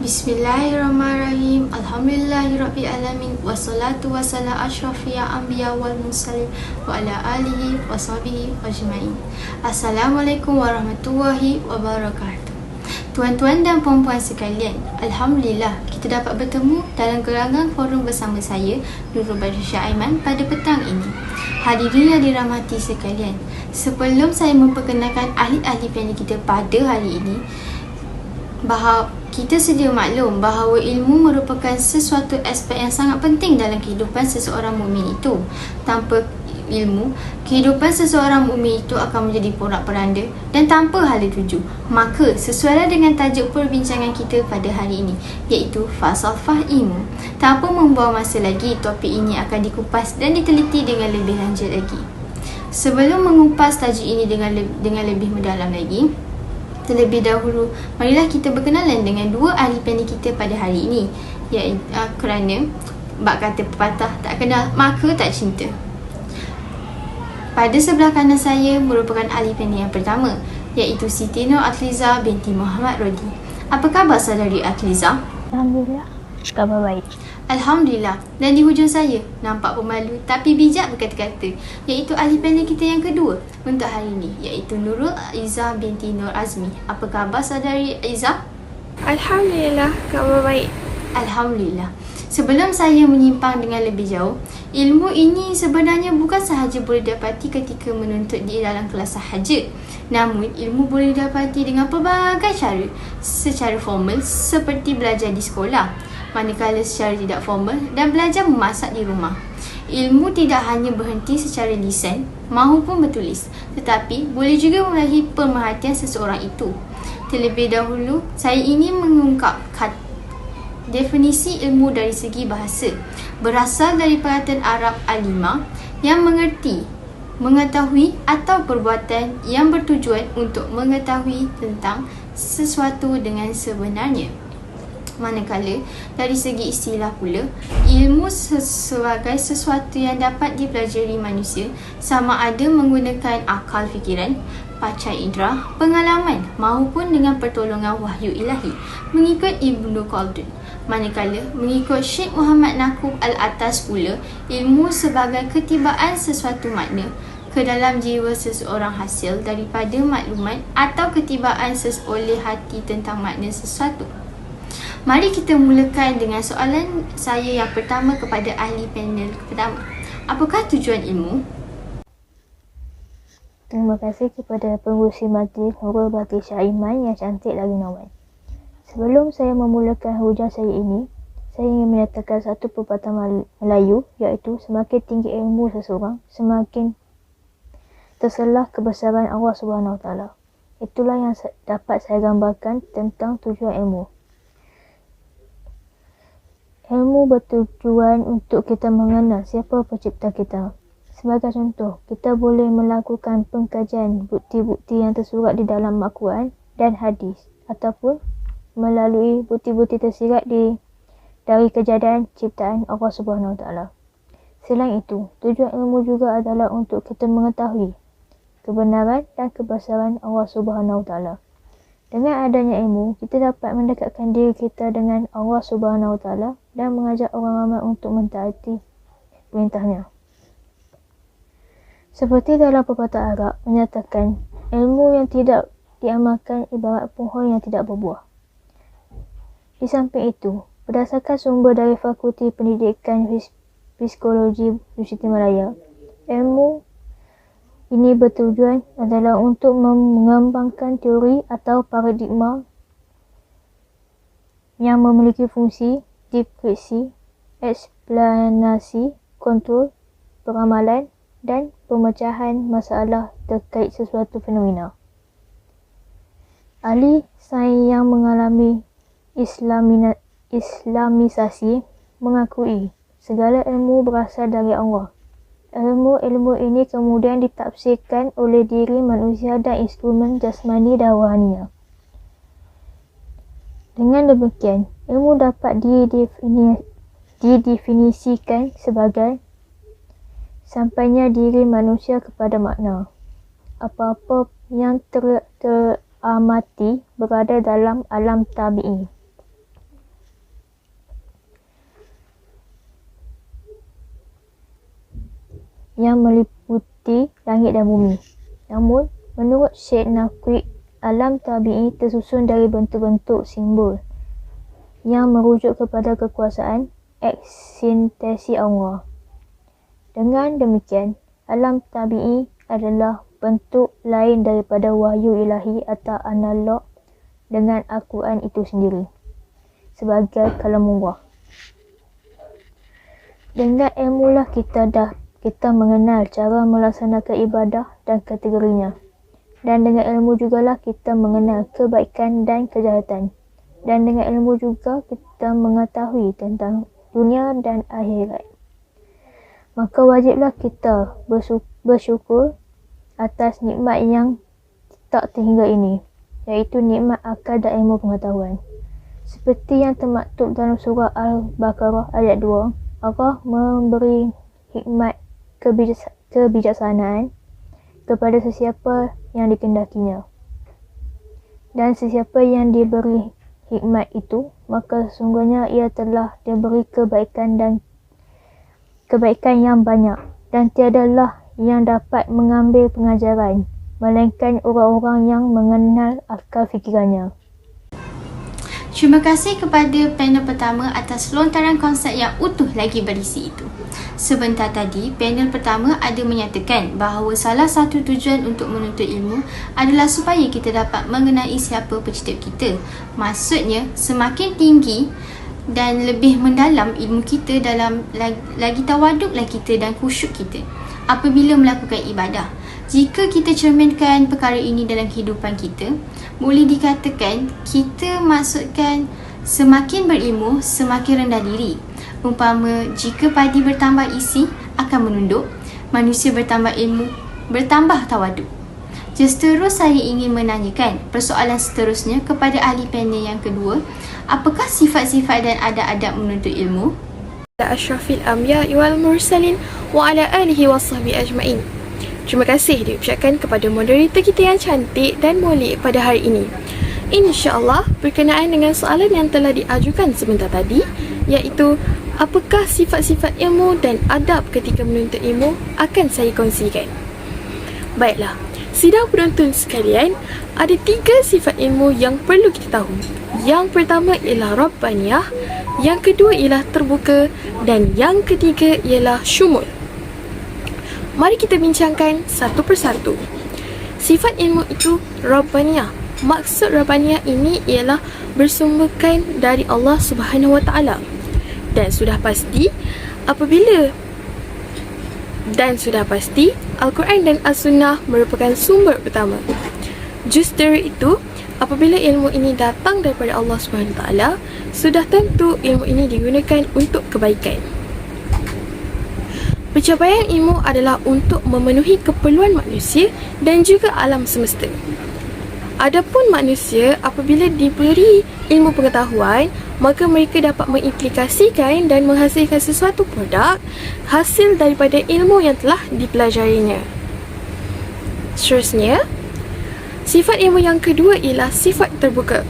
Bismillahirrahmanirrahim. Alhamdulillahirrabbilalamin. Wassalatu wassalam asyrafil anbiya wal mursalin wa ala alihi wa sahbihi ajmain. Assalamualaikum warahmatullahi wabarakatuh. Tuan-tuan dan puan-puan sekalian, alhamdulillah kita dapat bertemu dalam gerangan forum bersama saya, Nurul Badrisyah Aiman, pada petang ini. Hadirin yang dirahmati sekalian, sebelum saya memperkenalkan ahli-ahli panel kita pada hari ini, kita sedia maklum bahawa ilmu merupakan sesuatu aspek yang sangat penting dalam kehidupan seseorang mukmin itu. Tanpa ilmu, kehidupan seseorang mukmin itu akan menjadi porak-poranda dan tanpa hala tuju. Maka, sesuai dengan tajuk perbincangan kita pada hari ini, iaitu falsafah ilmu. Tanpa membuang masa lagi, topik ini akan dikupas dan diteliti dengan lebih lanjut lagi. Sebelum mengupas tajuk ini dengan lebih mendalam lagi, terlebih dahulu, marilah kita berkenalan dengan dua ahli panel kita pada hari ini, iaitu kerana bab kata pepatah, tak kenal maka tak cinta. Pada sebelah kanan saya merupakan ahli panel yang pertama, iaitu Siti Nur Atliza binti Muhammad Rodi. Apa khabar saudari Atliza? Alhamdulillah, khabar baik. Alhamdulillah. Dan di hujung saya, nampak pemalu tapi bijak berkata-kata, iaitu ahli panel kita yang kedua untuk hari ini, iaitu Nurul Izzah binti Nur Azmi. Apa khabar saudari Izzah? Alhamdulillah, khabar baik. Alhamdulillah. Sebelum saya menyimpang dengan lebih jauh, ilmu ini sebenarnya bukan sahaja boleh didapati ketika menuntut di dalam kelas sahaja. Namun, ilmu boleh didapati dengan pelbagai cara, secara formal seperti belajar di sekolah, manakala secara tidak formal dan belajar memasak di rumah. Ilmu tidak hanya berhenti secara lisan maupun bertulis, tetapi boleh juga meraih pemerhatian seseorang itu. Terlebih dahulu, saya ingin mengungkapkan definisi ilmu dari segi bahasa. Berasal dari perkataan Arab alimah yang mengerti, mengetahui atau perbuatan yang bertujuan untuk mengetahui tentang sesuatu dengan sebenarnya. Manakala dari segi istilah pula, ilmu sebagai sesuatu yang dapat dipelajari manusia sama ada menggunakan akal fikiran, panca indera, pengalaman maupun dengan pertolongan wahyu ilahi, mengikut Ibnu Khaldun. Manakala mengikut Syekh Muhammad Naqub Al-Atas pula, ilmu sebagai ketibaan sesuatu makna ke dalam jiwa seseorang hasil daripada maklumat atau ketibaan oleh hati tentang makna sesuatu. Mari kita mulakan dengan soalan saya yang pertama kepada ahli panel pertama. Apakah tujuan ilmu? Terima kasih kepada pengurusi majlis Nurul Badrisyah Aiman yang cantik lagi Nawan. Sebelum saya memulakan hujah saya ini, saya ingin menyatakan satu pepatah Melayu, iaitu semakin tinggi ilmu seseorang, semakin terselah kebesaran Allah SWT. Itulah yang dapat saya gambarkan tentang tujuan ilmu. Ilmu bertujuan untuk kita mengenal siapa pencipta kita. Sebagai contoh, kita boleh melakukan pengkajian bukti-bukti yang tersurat di dalam Al-Quran dan hadis, ataupun melalui bukti-bukti tersirat dari kejadian ciptaan Allah SWT. Selain itu, tujuan ilmu juga adalah untuk kita mengetahui kebenaran dan kebesaran Allah SWT. Dengan adanya ilmu, kita dapat mendekatkan diri kita dengan Allah SWT dan mengajak orang ramai untuk mentaati perintahnya. Seperti dalam pepatah Arab menyatakan, ilmu yang tidak diamalkan ibarat pohon yang tidak berbuah. Di samping itu, berdasarkan sumber dari Fakulti Pendidikan Psikologi Universiti Malaya, ilmu ini bertujuan adalah untuk mengembangkan teori atau paradigma yang memiliki fungsi deskripsi, eksplanasi, kontrol, peramalan dan pemecahan masalah terkait sesuatu fenomena. Ahli sains yang mengalami islamisasi mengakui segala ilmu berasal dari Allah. Ilmu-ilmu ini kemudian ditafsirkan oleh diri manusia dan instrumen jasmani dan rohaninya. Dengan demikian, ilmu dapat didefinisikan sebagai sampainya diri manusia kepada makna. Apa-apa yang teramati berada dalam alam tabi'i. yang meliputi langit dan bumi. Namun, menurut Syekh Naqwi, alam tabi'i tersusun dari bentuk-bentuk simbol yang merujuk kepada kekuasaan eksistensi Allah. Dengan demikian, alam tabi'i adalah bentuk lain daripada wahyu ilahi atau analog dengan Al-Quran itu sendiri sebagai kalamullah. Dengan ilmulah kita mengenal cara melaksanakan ibadah dan kategorinya. Dan dengan ilmu jugalah kita mengenal kebaikan dan kejahatan. Dan dengan ilmu juga kita mengetahui tentang dunia dan akhirat. Maka wajiblah kita bersyukur atas nikmat yang tak terhingga ini, iaitu nikmat akal dan ilmu pengetahuan. Seperti yang termaktub dalam surah Al-Baqarah ayat 2, Allah memberi hikmat kebijaksanaan kepada sesiapa yang dikehendakinya. Dan sesiapa yang diberi hikmat itu, maka sesungguhnya ia telah diberi kebaikan yang banyak, dan tiadalah yang dapat mengambil pengajaran melainkan orang-orang yang mengenal akal fikirannya. Terima kasih kepada panel pertama atas lontaran konsep yang utuh lagi berisi itu. Sebentar tadi, panel pertama ada menyatakan bahawa salah satu tujuan untuk menuntut ilmu adalah supaya kita dapat mengenali siapa pencipta kita. Maksudnya, semakin tinggi dan lebih mendalam ilmu kita, dalam lagi tawaduklah kita dan khusyuk kita apabila melakukan ibadah. Jika kita cerminkan perkara ini dalam kehidupan kita, boleh dikatakan kita maksudkan semakin berilmu, semakin rendah diri. Umpama, jika padi bertambah isi, akan menunduk. Manusia bertambah ilmu, bertambah tawaduk. Terus saya ingin menanyakan persoalan seterusnya kepada ahli panel yang kedua. Apakah sifat-sifat dan adab-adab menuntut ilmu? Ashrafil Anbiya wal Mursalin wa ala alihi wa sahbihi ajma'in. Terima kasih diucapkan kepada moderator kita yang cantik dan mulia pada hari ini. InsyaAllah berkenaan dengan soalan yang telah diajukan sebentar tadi, iaitu apakah sifat-sifat ilmu dan adab ketika menuntut ilmu, akan saya kongsikan. Baiklah, sidang penonton sekalian, ada 3 sifat ilmu yang perlu kita tahu. Yang pertama ialah Rabbaniyah, yang kedua ialah terbuka, dan yang ketiga ialah syumul. Mari kita bincangkan satu persatu. Sifat ilmu itu Rabbaniyah. Maksud Rabbaniyah ini ialah bersumberkan dari Allah Subhanahu Wa Taala. Dan sudah pasti Al-Quran dan As-Sunnah merupakan sumber utama. Justru itu, apabila ilmu ini datang daripada Allah Subhanahu Wa Taala, sudah tentu ilmu ini digunakan untuk kebaikan. Pencapaian ilmu adalah untuk memenuhi keperluan manusia dan juga alam semesta. Adapun manusia apabila diberi ilmu pengetahuan, maka mereka dapat mengimplikasikan dan menghasilkan sesuatu produk hasil daripada ilmu yang telah dipelajarinya. Seterusnya, sifat ilmu yang kedua ialah sifat terbuka.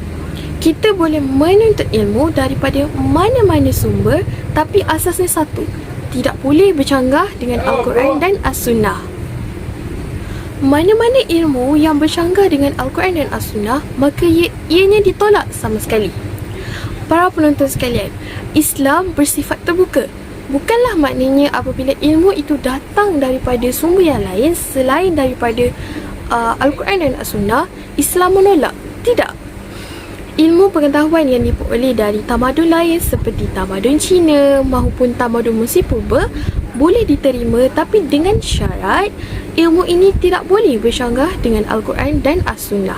Kita boleh menuntut ilmu daripada mana-mana sumber, tapi asasnya satu: tidak boleh bercanggah dengan Al-Quran dan As-Sunnah. Mana-mana ilmu yang bercanggah dengan Al-Quran dan As-Sunnah, maka ianya ditolak sama sekali. Para penonton sekalian, Islam bersifat terbuka. Bukanlah maknanya apabila ilmu itu datang daripada sumber yang lain selain daripada Al-Quran dan As-Sunnah, Islam menolak. Tidak. Ilmu pengetahuan yang diperoleh dari tamadun lain seperti tamadun Cina maupun tamadun Mesir Purba boleh diterima, tapi dengan syarat ilmu ini tidak boleh bercanggah dengan Al-Quran dan As-Sunnah.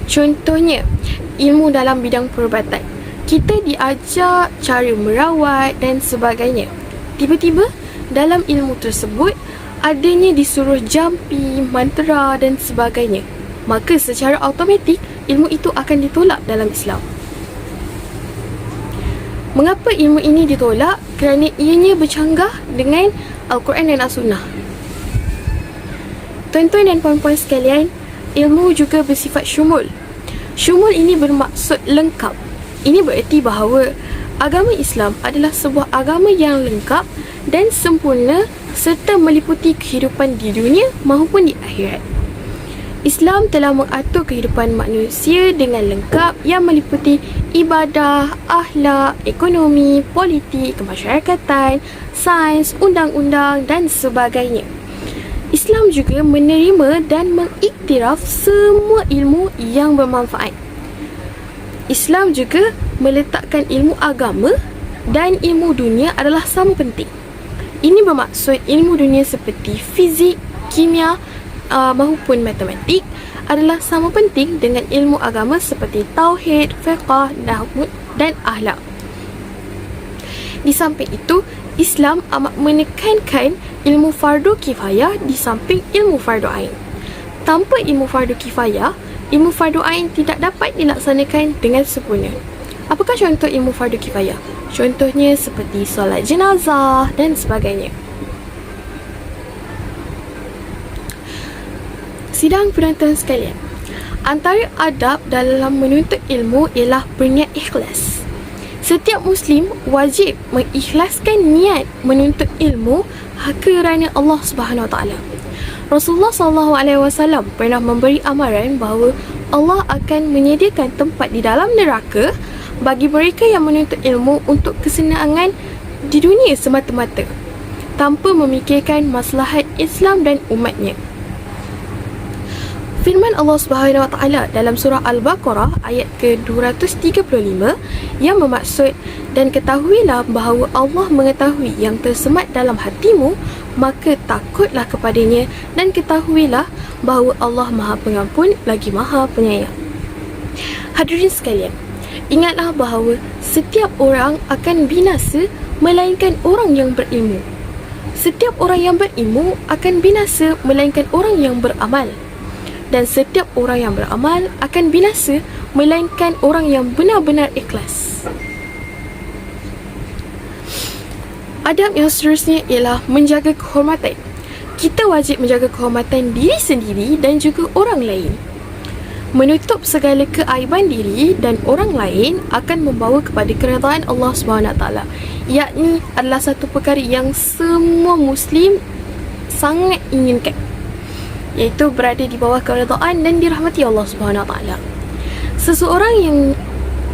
Contohnya, ilmu dalam bidang perubatan. Kita diajar cara merawat dan sebagainya. Tiba-tiba dalam ilmu tersebut adanya disuruh jampi, mantra dan sebagainya. Maka secara automatik ilmu itu akan ditolak dalam Islam. Mengapa ilmu ini ditolak? Kerana ianya bercanggah dengan Al-Quran dan As-Sunnah. Tuan-tuan dan puan-puan sekalian, ilmu juga bersifat syumul. Syumul ini bermaksud lengkap. Ini bererti bahawa agama Islam adalah sebuah agama yang lengkap dan sempurna serta meliputi kehidupan di dunia maupun di akhirat. Islam telah mengatur kehidupan manusia dengan lengkap yang meliputi ibadah, akhlak, ekonomi, politik, kemasyarakatan, sains, undang-undang dan sebagainya. Islam juga menerima dan mengiktiraf semua ilmu yang bermanfaat. Islam juga meletakkan ilmu agama dan ilmu dunia adalah sama penting. Ini bermaksud ilmu dunia seperti fizik, kimia maupun matematik adalah sama penting dengan ilmu agama seperti tauhid, fiqh, nahwu dan akhlak. Di samping itu, Islam amat menekankan ilmu fardu kifayah di samping ilmu fardu ain. Tanpa ilmu fardu kifayah, ilmu fardu ain tidak dapat dilaksanakan dengan sempurna. Apakah contoh ilmu fardu kifayah? Contohnya seperti solat jenazah dan sebagainya. Sidang penonton sekalian, antara adab dalam menuntut ilmu ialah berniat ikhlas. Setiap Muslim wajib mengikhlaskan niat menuntut ilmu kerana Allah Subhanahu Wa Taala. Rasulullah SAW pernah memberi amaran bahawa Allah akan menyediakan tempat di dalam neraka bagi mereka yang menuntut ilmu untuk kesenangan di dunia semata-mata, tanpa memikirkan maslahat Islam dan umatnya. Firman Allah Subhanahu Wa Taala dalam surah Al-Baqarah ayat ke-235 yang bermaksud, dan ketahuilah bahawa Allah mengetahui yang tersemat dalam hatimu, maka takutlah kepadanya, dan ketahuilah bahawa Allah Maha Pengampun lagi Maha Penyayang. Hadirin sekalian, ingatlah bahawa setiap orang akan binasa melainkan orang yang berilmu. Setiap orang yang berilmu akan binasa melainkan orang yang beramal. Dan setiap orang yang beramal akan binasa melainkan orang yang benar-benar ikhlas. Adab yang seterusnya ialah menjaga kehormatan. Kita wajib menjaga kehormatan diri sendiri dan juga orang lain. Menutup segala keaiban diri dan orang lain akan membawa kepada keredaan Allah SWT, yakni adalah satu perkara yang semua Muslim sangat inginkan, iaitu berada di bawah keredaan dan dirahmati Allah SWT. Seseorang yang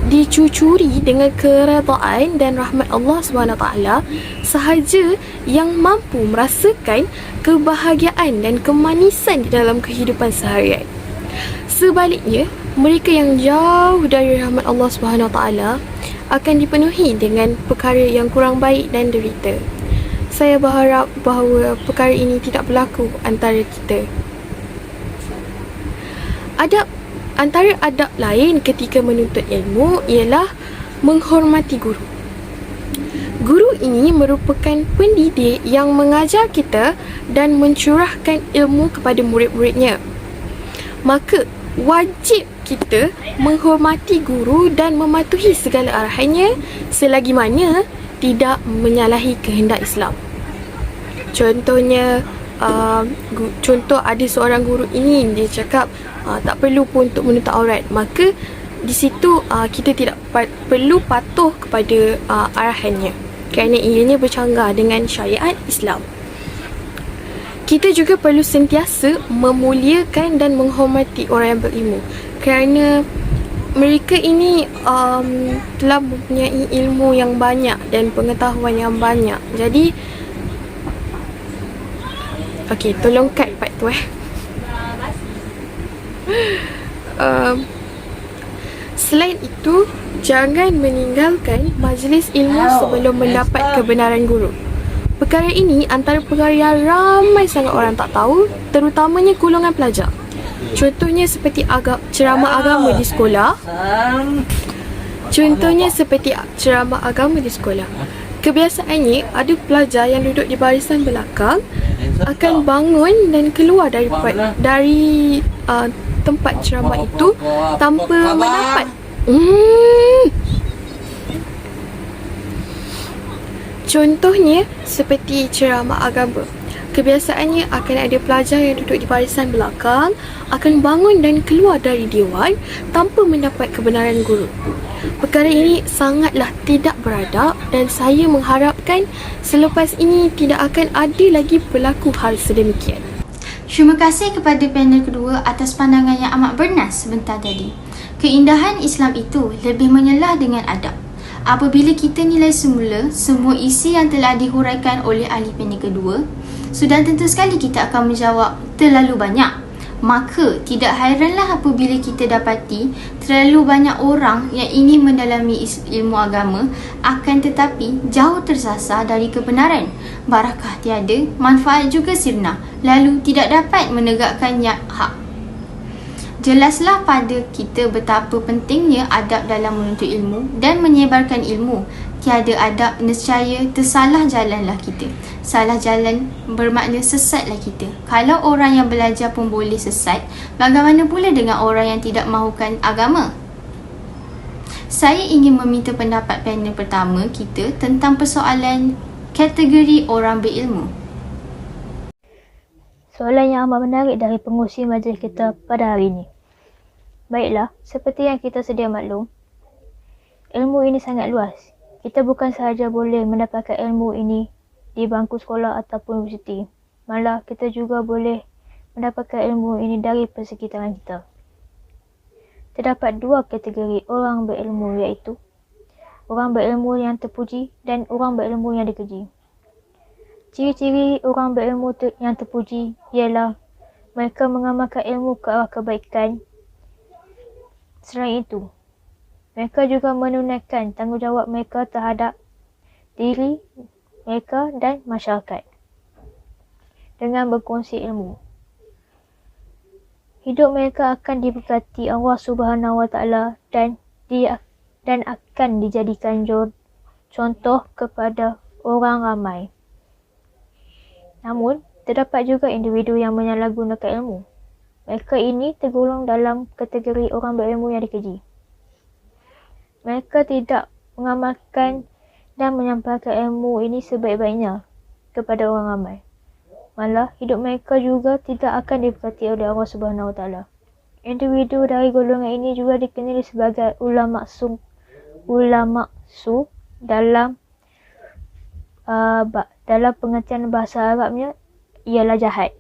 dicucuri dengan keredaan dan rahmat Allah SWT sahaja yang mampu merasakan kebahagiaan dan kemanisan di dalam kehidupan seharian. Sebaliknya, mereka yang jauh dari rahmat Allah SWT akan dipenuhi dengan perkara yang kurang baik dan derita. Saya berharap bahawa perkara ini tidak berlaku antara kita. Antara adab lain ketika menuntut ilmu ialah menghormati guru. Guru ini merupakan pendidik yang mengajar kita dan mencurahkan ilmu kepada murid-muridnya. Maka wajib kita menghormati guru dan mematuhi segala arahannya selagi mana tidak menyalahi kehendak Islam. Contohnya, contoh ada seorang guru ini, dia cakap tak perlu pun untuk menutup aurat, maka di situ kita tidak perlu patuh kepada arahannya kerana ianya bercanggah dengan syariat Islam. Kita juga perlu sentiasa memuliakan dan menghormati orang yang berilmu kerana mereka ini telah mempunyai ilmu yang banyak dan pengetahuan yang banyak. Jadi okey, tolong cut part tu Selain itu, jangan meninggalkan majlis ilmu sebelum mendapat kebenaran guru. Perkara ini antara perkara yang ramai sangat orang tak tahu, terutamanya golongan pelajar. Contohnya seperti ceramah agama di sekolah. Kebiasaannya, ada pelajar yang duduk di barisan belakang akan bangun dan keluar dari tempat ceramah itu tanpa mendapat Contohnya seperti ceramah agama. Kebiasaannya akan ada pelajar yang duduk di barisan belakang akan bangun dan keluar dari dewan tanpa mendapat kebenaran guru. Perkara ini sangatlah tidak beradab dan saya mengharapkan selepas ini tidak akan ada lagi berlaku hal sedemikian. Terima kasih kepada panel kedua atas pandangan yang amat bernas sebentar tadi. Keindahan Islam itu lebih menyelah dengan adab. Apabila kita nilai semula semua isi yang telah dihuraikan oleh ahli panel kedua, sudah tentu sekali kita akan menjawab terlalu banyak. Maka tidak hairanlah apabila kita dapati terlalu banyak orang yang ingin mendalami ilmu agama akan tetapi jauh tersasar dari kebenaran. Barakah tiada, manfaat juga sirna, lalu tidak dapat menegakkan hak. Jelaslah pada kita betapa pentingnya adab dalam menuntut ilmu dan menyebarkan ilmu. Tiada adab, nescaya tersalah jalanlah kita. Salah jalan bermakna sesatlah kita. Kalau orang yang belajar pun boleh sesat, bagaimana pula dengan orang yang tidak mahukan agama? Saya ingin meminta pendapat panel pertama kita tentang persoalan kategori orang berilmu. Soalan yang amat menarik dari pengurusi majlis kita pada hari ini. Baiklah, seperti yang kita sedia maklum, ilmu ini sangat luas. Kita bukan sahaja boleh mendapatkan ilmu ini di bangku sekolah ataupun universiti. Malah kita juga boleh mendapatkan ilmu ini dari persekitaran kita. Terdapat dua kategori orang berilmu, iaitu orang berilmu yang terpuji dan orang berilmu yang dikeji. Ciri-ciri orang berilmu yang terpuji ialah mereka mengamalkan ilmu ke arah kebaikan. Selain itu, mereka juga menunaikan tanggungjawab mereka terhadap diri mereka dan masyarakat dengan berkongsi ilmu. Hidup mereka akan diberkati Allah Subhanahu Wa Taala dan akan dijadikan contoh kepada orang ramai. Namun, terdapat juga individu yang menyalahgunakan ilmu. Mereka ini tergolong dalam kategori orang berilmu yang dikeji. Mereka tidak mengamalkan dan menyampaikan ilmu ini sebaik-baiknya kepada orang ramai. Malah, hidup mereka juga tidak akan diberkati oleh Allah Subhanahu Wa Taala. Individu dari golongan ini juga dikenali sebagai ulama su dalam pengertian bahasa Arabnya ialah jahat.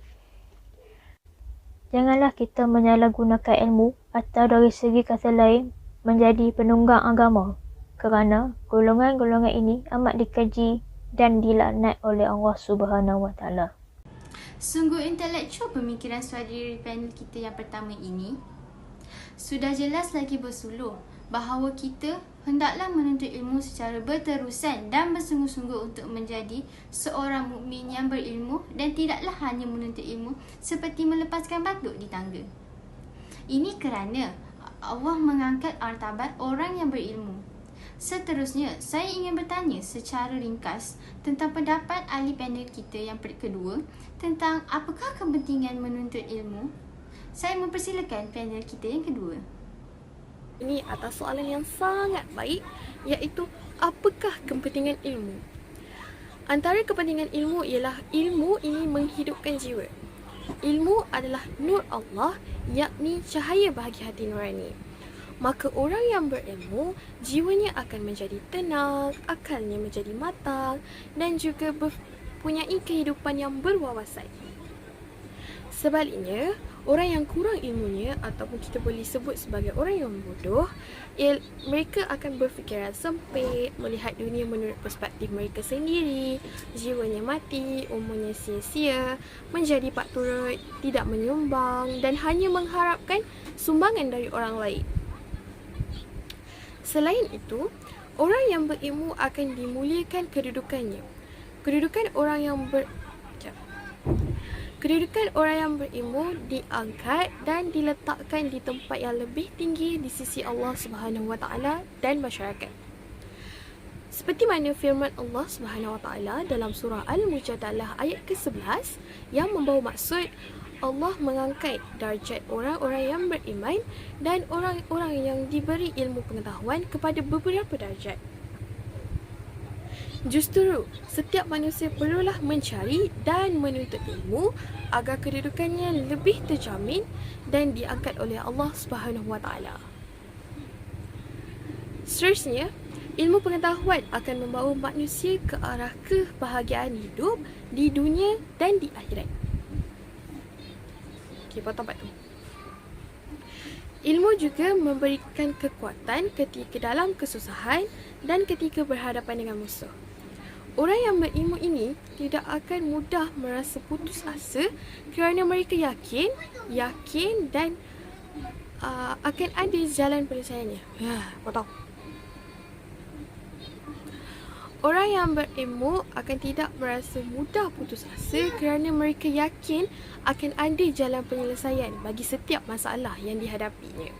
Janganlah kita menyalahgunakan ilmu atau dari segi kata lain menjadi penunggang agama, kerana golongan-golongan ini amat dikaji dan dilaknat oleh Allah Subhanahu Wa Taala. Sungguh intelektual pemikiran saudari panel kita yang pertama ini. Sudah jelas lagi bersuluh bahawa kita hendaklah menuntut ilmu secara berterusan dan bersungguh-sungguh untuk menjadi seorang mukmin yang berilmu dan tidaklah hanya menuntut ilmu seperti melepaskan batu di tangga. Ini kerana Allah mengangkat martabat orang yang berilmu. Seterusnya, saya ingin bertanya secara ringkas tentang pendapat ahli panel kita yang kedua tentang apakah kepentingan menuntut ilmu. Saya mempersilakan panel kita yang kedua. Ini atas soalan yang sangat baik, iaitu apakah kepentingan ilmu? Antara kepentingan ilmu ialah ilmu ini menghidupkan jiwa. Ilmu adalah nur Allah, yakni cahaya bagi hati nurani. Maka orang yang berilmu, jiwanya akan menjadi tenang, akalnya menjadi matang dan juga mempunyai kehidupan yang berwawasan. Sebaliknya, orang yang kurang ilmunya ataupun kita boleh sebut sebagai orang yang bodoh, mereka akan berfikiran sempit, melihat dunia menurut perspektif mereka sendiri, jiwanya mati, umurnya sia-sia, menjadi pak turut, tidak menyumbang dan hanya mengharapkan sumbangan dari orang lain. Selain itu, orang yang berilmu akan dimuliakan kedudukannya. Kedudukan orang yang berilmu diangkat dan diletakkan di tempat yang lebih tinggi di sisi Allah Subhanahu Wa Taala dan masyarakat. Seperti mana firman Allah Subhanahu Wa Taala dalam surah Al-Mujadalah ayat ke-11 yang membawa maksud Allah mengangkat darjat orang-orang yang beriman dan orang-orang yang diberi ilmu pengetahuan kepada beberapa darjat. Justru, setiap manusia perlulah mencari dan menuntut ilmu agar kedudukannya lebih terjamin dan diangkat oleh Allah Subhanahu Wa Taala. Seterusnya, ilmu pengetahuan akan membawa manusia ke arah kebahagiaan hidup di dunia dan di akhirat. Okey, potong part tu. Ilmu juga memberikan kekuatan ketika dalam kesusahan dan ketika berhadapan dengan musuh. Orang yang berilmu ini tidak akan mudah merasa putus asa kerana mereka yakin dan akan ada jalan penyelesaiannya. Potong. Orang yang berilmu akan tidak merasa mudah putus asa kerana mereka yakin akan ada jalan penyelesaian bagi setiap masalah yang dihadapinya.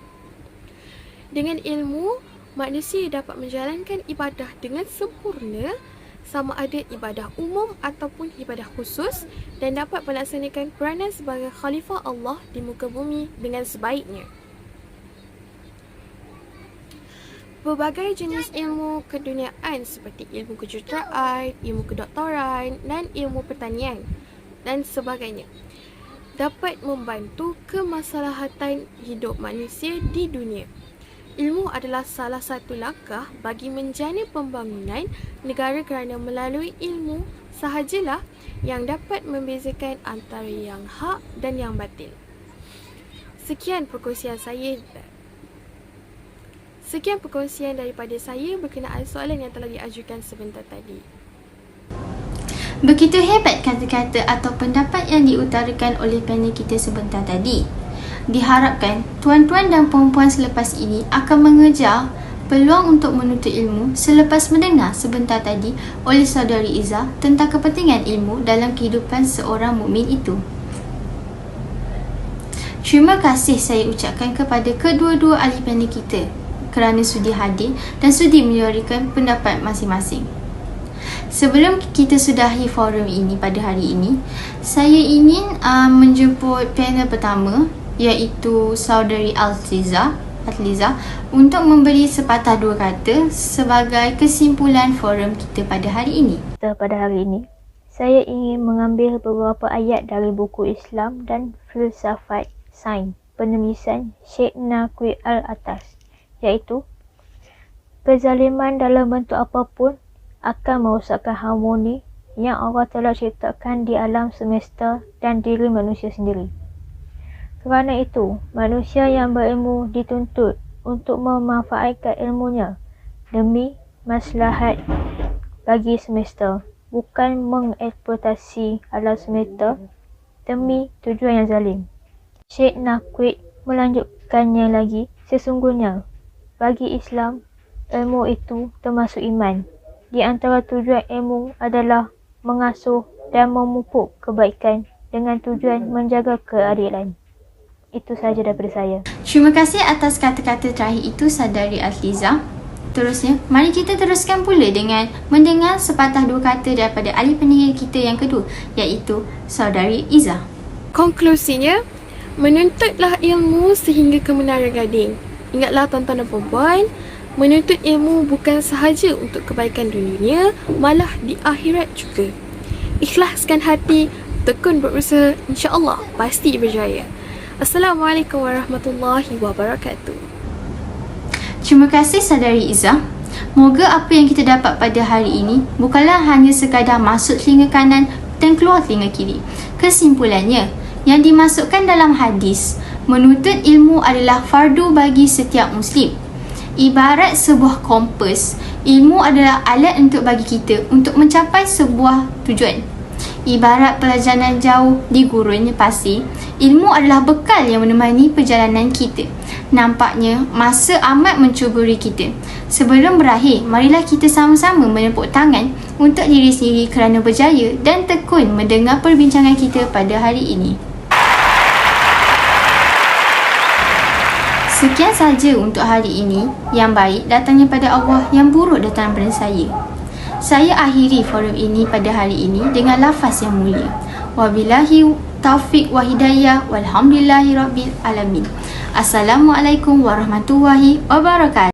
Dengan ilmu, manusia dapat menjalankan ibadah dengan sempurna, sama ada ibadah umum ataupun ibadah khusus, dan dapat melaksanakan peranan sebagai khalifah Allah di muka bumi dengan sebaiknya. Berbagai jenis ilmu keduniaan seperti ilmu kejuruteraan, ilmu kedoktoran dan ilmu pertanian dan sebagainya dapat membantu kemaslahatan hidup manusia di dunia. Ilmu adalah salah satu langkah bagi menjana pembangunan negara kerana melalui ilmu sahajalah yang dapat membezakan antara yang hak dan yang batil. Sekian perkongsian daripada saya berkenaan soalan yang telah diajukan sebentar tadi. Begitu hebat kata-kata atau pendapat yang diutarakan oleh panel kita sebentar tadi. Diharapkan tuan-tuan dan puan-puan selepas ini akan mengejar peluang untuk menuntut ilmu selepas mendengar sebentar tadi oleh saudari Izzah tentang kepentingan ilmu dalam kehidupan seorang mukmin itu. Terima kasih saya ucapkan kepada kedua-dua ahli panel kita kerana sudi hadir dan sudi menyuarakan pendapat masing-masing. Sebelum kita sudahi forum ini pada hari ini, saya ingin menjemput panel pertama iaitu saudari Atliza untuk memberi sepatah dua kata sebagai kesimpulan forum kita pada hari ini. Pada hari ini, saya ingin mengambil beberapa ayat dari buku Islam dan Filsafat Sains penulisan Syekh Naqwi Al-Atas, iaitu kezaliman dalam bentuk apapun akan merosakkan harmoni yang Allah telah ciptakan di alam semesta dan diri manusia sendiri. Kerana itu, manusia yang berilmu dituntut untuk memanfaatkan ilmunya demi maslahat bagi semesta, bukan mengeksploitasi alam semesta demi tujuan yang zalim. Syekh Naqwi melanjutkannya lagi, sesungguhnya bagi Islam, ilmu itu termasuk iman. Di antara tujuan ilmu adalah mengasuh dan memupuk kebaikan dengan tujuan menjaga keadilan. Itu sahaja daripada saya. Terima kasih atas kata-kata terakhir itu saudari Atliza. Terusnya, mari kita teruskan pula dengan mendengar sepatah dua kata daripada ahli pendengar kita yang kedua, iaitu saudari Izzah. Konklusinya, menuntutlah ilmu sehingga ke menara gading. Ingatlah tuan-tuan dan puan-puan, menuntut ilmu bukan sahaja untuk kebaikan dunia, malah di akhirat juga. Ikhlaskan hati, tekun berusaha, insya-Allah pasti berjaya. Assalamualaikum warahmatullahi wabarakatuh. Terima kasih saudari Izzah. Moga apa yang kita dapat pada hari ini bukanlah hanya sekadar masuk telinga kanan dan keluar telinga kiri. Kesimpulannya, yang dimasukkan dalam hadis, menuntut ilmu adalah fardu bagi setiap Muslim. Ibarat sebuah kompas, ilmu adalah alat untuk bagi kita untuk mencapai sebuah tujuan. Ibarat perjalanan jauh di gurun pasir, ilmu adalah bekal yang menemani perjalanan kita. Nampaknya masa amat mencuburi kita. Sebelum berakhir, marilah kita sama-sama menepuk tangan untuk diri sendiri kerana berjaya dan tekun mendengar perbincangan kita pada hari ini. Sekian sahaja untuk hari ini. Yang baik datangnya pada Allah, yang buruk datang pada saya. Saya akhiri forum ini pada hari ini dengan lafaz yang mulia. Wabillahi taufiq wa hidayah walhamdulillahi rabbil alamin. Assalamualaikum warahmatullahi wabarakatuh.